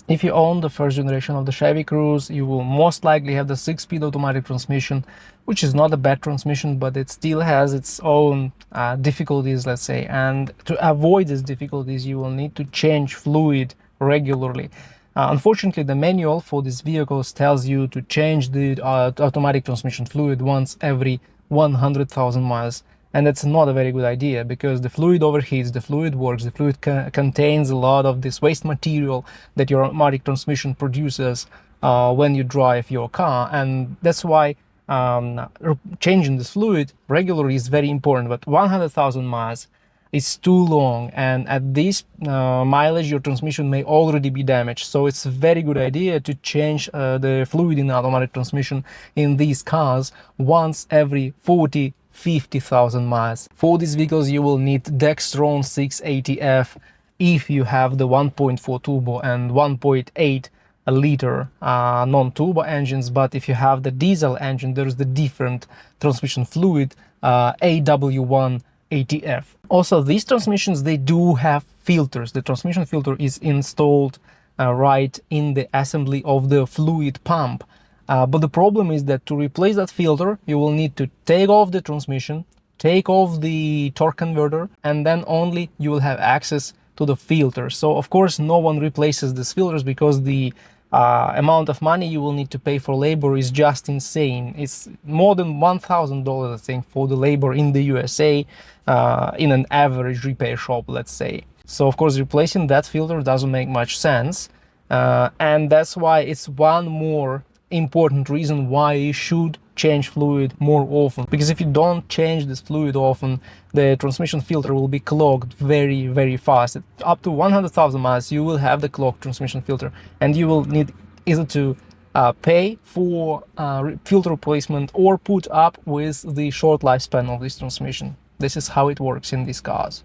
If you own the first generation of the Chevy Cruze, you will most likely have the 6-speed automatic transmission, which is not a bad transmission, but it still has its own difficulties, let's say. And to avoid these difficulties, you will need to change fluid regularly. Unfortunately, the manual for these vehicles tells you to change the automatic transmission fluid once every 100,000 miles. And that's not a very good idea, because the fluid overheats, the fluid works, the fluid contains a lot of this waste material that your automatic transmission produces when you drive your car. And that's why changing this fluid regularly is very important. But 100,000 miles is too long, and at this mileage your transmission may already be damaged. So it's a very good idea to change the fluid in the automatic transmission in these cars once every 50,000 miles. For these vehicles you will need Dextron 680F if you have the 1.4 turbo and 1.8 liter non-turbo engines. But if you have the diesel engine, there's the different transmission fluid, AW1 ATF. Also, these transmissions, they do have filters. The transmission filter is installed right in the assembly of the fluid pump. But the problem is that to replace that filter, you will need to take off the transmission, take off the torque converter, and then only you will have access to the filter. So of course no one replaces these filters, because the amount of money you will need to pay for labor is just insane. It's more than $1,000, I think, for the labor in the USA in an average repair shop, let's say. So of course replacing that filter doesn't make much sense, and that's why it's one more important reason why you should change fluid more often. Because if you don't change this fluid often, the transmission filter will be clogged very fast. Up to 100,000 miles you will have the clogged transmission filter, and you will need either to pay for filter replacement or put up with the short lifespan of this transmission. This is how it works in these cars.